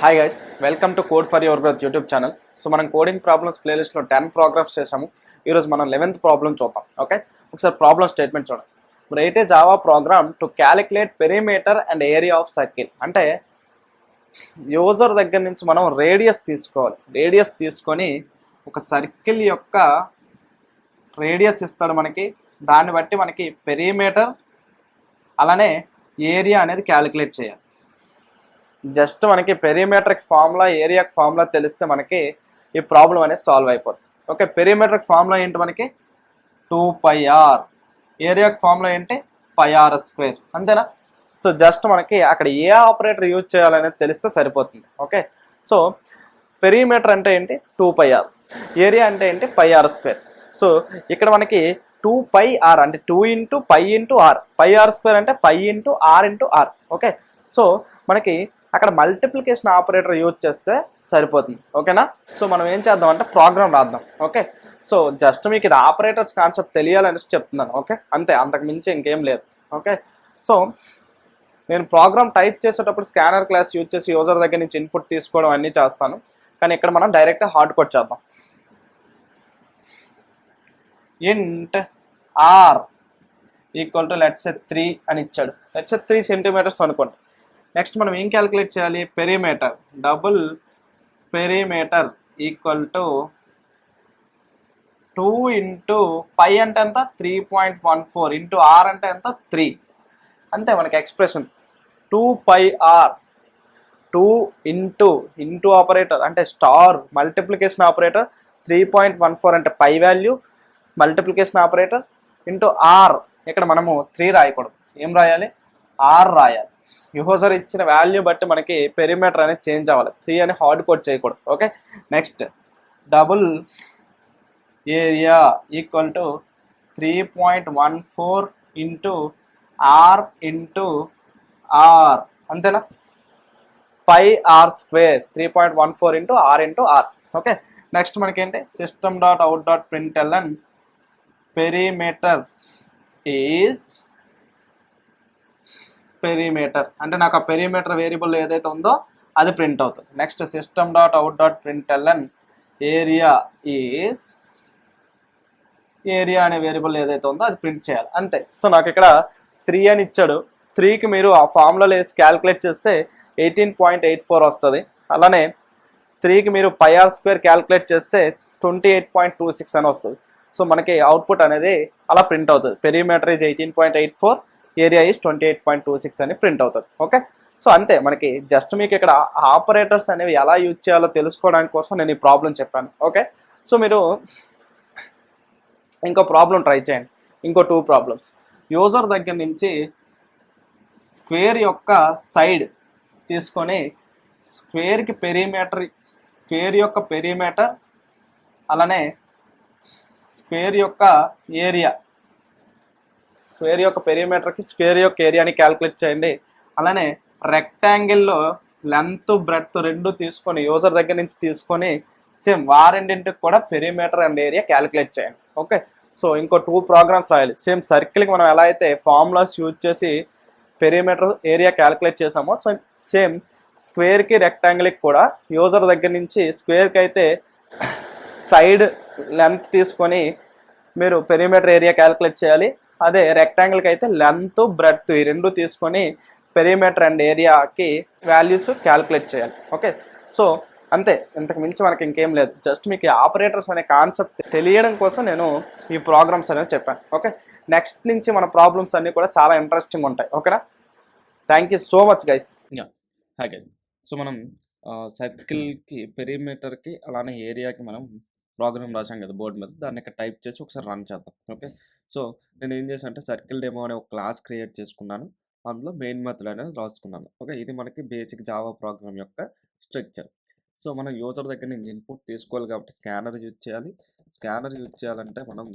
Hi guys, welcome to code for your growth YouTube channel. So మనం coding problems ప్లేలిస్ట్లో 10 programmes చేసాము. ఈరోజు మనం 11th ప్రాబ్లం చూద్దాం. ఓకే, ఒకసారి ప్రాబ్లం స్టేట్మెంట్ చూడండి. Right A Java programme to calculate perimeter and area of circle. అంటే user దగ్గర నుంచి మనం రేడియస్ తీసుకోవాలి. రేడియస్ తీసుకొని ఒక సర్కిల్ యొక్క రేడియస్ ఇస్తాడు మనకి. దాన్ని బట్టి మనకి పెరిమీటర్ అలానే ఏరియా అనేది క్యాలిక్యులేట్ చేయాలి. జస్ట్ మనకి పెరిమీటర్కి ఫార్ములా, ఏరియాకి ఫార్ములా తెలిస్తే మనకి ఈ ప్రాబ్లం అనేది సాల్వ్ అయిపోతుంది. ఓకే, పెరిమీటర్కి ఫార్ములా ఏంటి మనకి 2πr, ఏరియాకి ఫార్ములా ఏంటి πr², అంతేనా? సో జస్ట్ మనకి అక్కడ ఏ ఆపరేటర్ యూజ్ చేయాలనేది తెలిస్తే సరిపోతుంది. ఓకే, సో పెరిమీటర్ అంటే ఏంటి 2πr, ఏరియా అంటే ఏంటి πr². సో ఇక్కడ మనకి 2πr అంటే 2 × π × r, πr² అంటే π × r × r. ఓకే, సో మనకి అక్కడ మల్టిప్లికేషన్ ఆపరేటర్ యూజ్ చేస్తే సరిపోతుంది. ఓకేనా? సో మనం ఏం చేద్దాం అంటే ప్రోగ్రామ్ రాద్దాం. ఓకే, సో జస్ట్ మీకు ఇది ఆపరేటర్స్ కాన్సెప్ట్ తెలియాలనేసి చెప్తున్నాను. ఓకే, అంతే, అంతకు మించి ఇంకేం లేదు. ఓకే, సో నేను ప్రోగ్రామ్ టైప్ చేసేటప్పుడు స్కానర్ క్లాస్ యూజ్ చేసి యూజర్ దగ్గర నుంచి ఇన్పుట్ తీసుకోవడం అన్నీ చేస్తాను. కానీ ఇక్కడ మనం డైరెక్ట్గా హార్డ్ కోడ్ చేద్దాం. Int R equal to let's say 3 అని ఇచ్చాడు. లెట్స్ సే 3 సెంటీమీటర్స్ అనుకోండి. నెక్స్ట్ మనం ఏం క్యాలిక్యులేట్ చేయాలి? Perimeter, double perimeter equal to 2 × π అంటే ఎంత 3.14 × r అంటే ఎంత 3. అంతే మనకి ఎక్స్ప్రెషన్ 2πr. 2 ఇంటూ ఆపరేటర్ అంటే స్టార్ మల్టిప్లికేషన్ ఆపరేటర్, 3.14 అంటే pi value multiplication operator into R. ఇక్కడ మనము 3 రాయకూడదు, ఏం రాయాలి? ఆర్ రాయాలి. యూజర్ ఇచ్చిన వాల్యూ బట్టి మనకి పెరిమీటర్ అనేది చేంజ్ అవ్వాలి. 3 అని హార్డ్ కోడ్ చేయకూడదు. Okay, next double area equal to 3.14 × r × r, అంతేనా? πr², 3.14 × r × r. Okay, next మనకేంటి? system.out.println పెరిమీటర్ ఈజ్ పెరిమీటర్ అంటే నాకు ఆ పెరిమీటర్ వేరియబుల్ ఏదైతే ఉందో అది ప్రింట్ అవుతుంది. Next system.out.println area is, area అనే వేరియబుల్ ఏదైతే ఉందో అది ప్రింట్ చేయాలి. అంతే. సో నాకు ఇక్కడ 3 అని ఇచ్చాడు. 3కి మీరు ఆ ఫార్ములాలో వేసి క్యాలిక్యులేట్ చేస్తే 18.84 వస్తుంది. అలానే 3కి మీరు πr² క్యాలిక్యులేట్ చేస్తే 28.26 అని వస్తుంది. సో మనకి అవుట్పుట్ అనేది అలా ప్రింట్ అవుతుంది. పెరిమీటర్ ఈజ్ 18.84, ఏరియా ఈజ్ 28.26 అని ప్రింట్ అవుతుంది. ఓకే, సో అంతే. మనకి జస్ట్ మీకు ఇక్కడ ఆపరేటర్స్ అనేవి ఎలా యూజ్ చేయాలో తెలుసుకోవడానికి కోసం నేను ఈ ప్రాబ్లం చెప్పాను. ఓకే, సో మీరు ఇంకో ప్రాబ్లం ట్రై చేయండి. ఇంకో 2 ప్రాబ్లమ్స్. యూజర్ దగ్గర నుంచి స్క్వేర్ యొక్క సైడ్ తీసుకొని స్క్వేర్కి పెరిమీటర్, స్క్వేర్ యొక్క పెరిమీటర్ అలానే స్క్వేర్ యొక్క ఏరియా, స్క్వేర్ యొక్క పెరిమీటర్కి స్క్వేర్ యొక్క ఏరియాని క్యాలిక్యులేట్ చేయండి. అలానే రెక్టాంగిల్లో లెంత్ బ్రెడ్త్ రెండు తీసుకొని యూజర్ దగ్గర నుంచి తీసుకొని సేమ్ వారెండింటికి కూడా పెరిమీటర్ అండ్ ఏరియా క్యాలిక్యులేట్ చేయండి. ఓకే, సో ఇంకో 2 ప్రోగ్రామ్స్ రాయాలి. సేమ్ సర్కిల్కి మనం ఎలా అయితే ఫార్ములాస్ యూజ్ చేసి పెరిమీటర్ ఏరియా క్యాలిక్యులేట్ చేసామో సో సేమ్ స్క్వేర్కి రెక్టాంగిల్కి కూడా యూజర్ దగ్గర నుంచి స్క్వేర్కి అయితే సైడ్ లెంత్ తీసుకొని మీరు పెరిమీటర్ ఏరియా క్యాలిక్యులేట్ చేయాలి. అదే రెక్టాంగిల్కి అయితే లెంత్ బ్రెడ్త్ ఈ రెండు తీసుకొని పెరిమీటర్ అండ్ ఏరియాకి వాల్యూస్ క్యాలిక్యులేట్ చేయాలి. ఓకే, సో అంతే, ఇంతకు మించి మనకి ఇంకేం లేదు. జస్ట్ మీకు ఆపరేటర్స్ అనే కాన్సెప్ట్ తెలియడం కోసం నేను ఈ ప్రోగ్రామ్స్ అనేవి చెప్పాను. ఓకే, నెక్స్ట్ నుంచి మన ప్రాబ్లమ్స్ అన్నీ కూడా చాలా ఇంట్రెస్టింగ్ ఉంటాయి. ఓకేనా? Thank you so much guys. Hi guys, so మనం సర్కిల్కి పెరిమీటర్కి అలానే ఏరియాకి మనం ప్రోగ్రామ్ రాసాం కదా బోర్డు మీద, దాన్ని ఇక్కడ టైప్ చేసి ఒకసారి రన్ చేద్దాం. ఓకే, సో నేను ఏం చేశాను అంటే సర్కిల్ డెమో అనే ఒక క్లాస్ క్రియేట్ చేసుకున్నాను. అందులో మెయిన్ మెథడ్ అనేది రాసుకున్నాను. ఓకే, ఇది మనకి బేసిక్ జావా ప్రోగ్రామ్ యొక్క స్ట్రక్చర్. సో మనం యూజర్ దగ్గర నుంచి ఇన్పుట్ తీసుకోవాలి కాబట్టి స్కానర్ యూజ్ చేయాలి. స్కానర్ యూజ్ చేయాలంటే మనం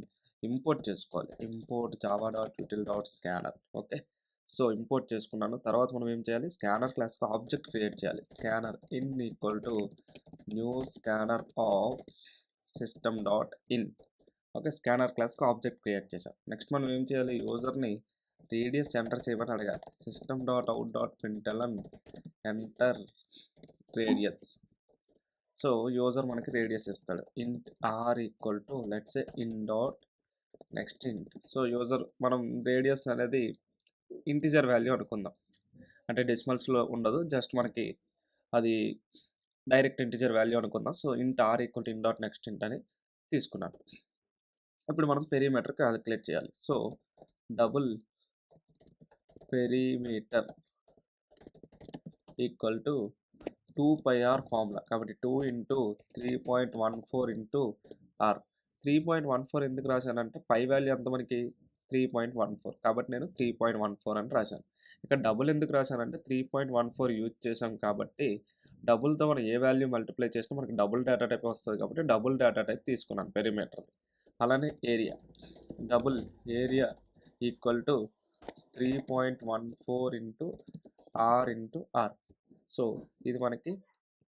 ఇంపోర్ట్ చేసుకోవాలి. Import java.util.scanner. Okay, so import చేసుకున్నాను. తర్వాత మనం ఏం చేయాలి? స్కానర్ క్లాస్కి ఆబ్జెక్ట్ క్రియేట్ చేయాలి. Scanner in equal to new scanner of system.in. Okay, scanner క్లాస్కి ఆబ్జెక్ట్ క్రియేట్ చేసాం. నెక్స్ట్ మనం ఏం చేయాలి? యూజర్ని రేడియస్ ఎంటర్ చేయమని అడగాలి. system.out.println enter radius. So user మనకి రేడియస్ ఇస్తాడు. Int R equal to let's a in dot next int. So user మనం రేడియస్ అనేది ఇంటిజర్ వాల్యూ అనుకుందాం, అంటే డెసిమల్స్లో ఉండదు, జస్ట్ మనకి అది డైరెక్ట్ ఇంటిజర్ వాల్యూ అనుకుందాం. So int R equal to in dot next ఇంట్ అని తీసుకున్నాను. ఇప్పుడు మనం పెరిమీటర్ క్యాలిక్యులేట్ చేయాలి. So double perimeter equal to 2πr formula కాబట్టి 2 ఇంటూ 3.14 ఇంటూ ఆర్. 3.14 ఎందుకు రాశానంటే పై వాల్యూ ఎంత మనకి 3.14, కాబట్టి నేను 3.14 అని రాశాను. ఇక్కడ డబుల్ ఎందుకు రాశానంటే 3.14 యూజ్ చేసాం కాబట్టి డబుల్తో మనం ఏ వాల్యూ మల్టిప్లై చేసినా మనకి డబుల్ డేటా టైప్ వస్తుంది కాబట్టి డబుల్ డేటా టైప్ తీసుకున్నాను పెరిమీటర్. అలానే area, double area equal to 3.14 into R into R. So ఇది మనకి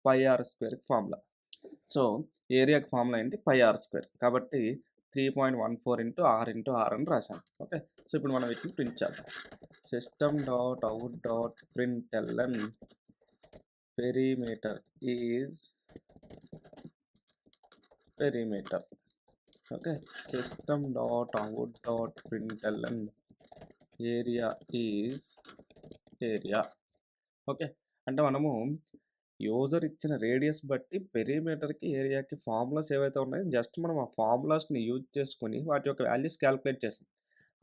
పై ఆర్ స్క్వేర్కి ఫార్ములా. సో ఏరియాకి ఫార్ములా ఏంటి పై ఆర్ స్క్వేర్, కాబట్టి 3.14 ఇంటూ ఆర్ అని రాశాను. ఓకే, సో ఇప్పుడు మనం వీటిని ప్రింట్ చేద్దాం. System dot out dot println perimeter is perimeter. Okay, system dot out dot println area is area. Okay, అంటే మనము యూజర్ ఇచ్చిన రేడియస్ బట్టి పెరిమీటర్కి ఏరియాకి ఫార్ములాస్ ఏవైతే ఉన్నాయో జస్ట్ మనం ఆ ఫార్ములాస్ని యూజ్ చేసుకుని వాటి యొక్క వాల్యూస్ క్యాలిక్యులేట్ చేసాం.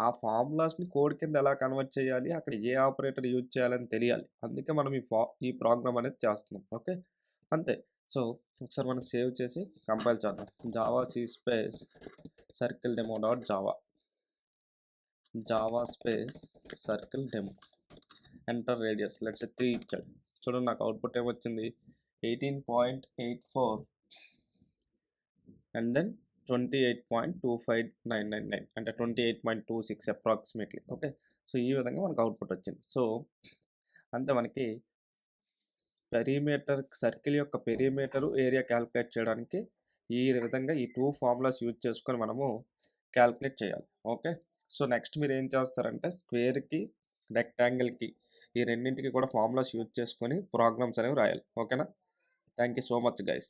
ఆ ఫార్ములాస్ని కోడ్ కింద ఎలా కన్వర్ట్ చేయాలి, అక్కడ ఏ ఆపరేటర్ యూజ్ చేయాలని తెలియాలి. అందుకే మనం ఈ ప్రోగ్రామ్ అనేది చేస్తున్నాం. ఓకే, అంతే. సో ఒకసారి మనం సేవ్ చేసి కంపైల్ చేద్దాం. Java C space circle demo dot Java space circle demo, enter radius let's 3 ఇచ్చాడు. చూడండి నాకు అవుట్పుట్ ఏమొచ్చింది 18.84 అండ్ దెన్ 28.25999 అంటే 28.26 అప్రాక్సిమేట్లీ. ఓకే, సో ఈ విధంగా మనకు అవుట్పుట్ వచ్చింది. సో అంతే, మనకి పెరిమీటర్ సర్కిల్ యొక్క పెరిమీటరు ఏరియా క్యాలిక్యులేట్ చేయడానికి ఈ విధంగా ఈ 2 ఫార్ములాస్ యూజ్ చేసుకొని మనము క్యాలిక్యులేట్ చేయాలి. ఓకే, సో నెక్స్ట్ మీరు ఏం చేస్తారంటే స్క్వేర్కి రెక్టాంగిల్కి ఈ రెండింటికి కూడా ఫార్ములాస్ యూజ్ చేసుకొని ప్రోగ్రామ్స్ అనేవి రాయాలి. ఓకేనా? Thank you so much guys.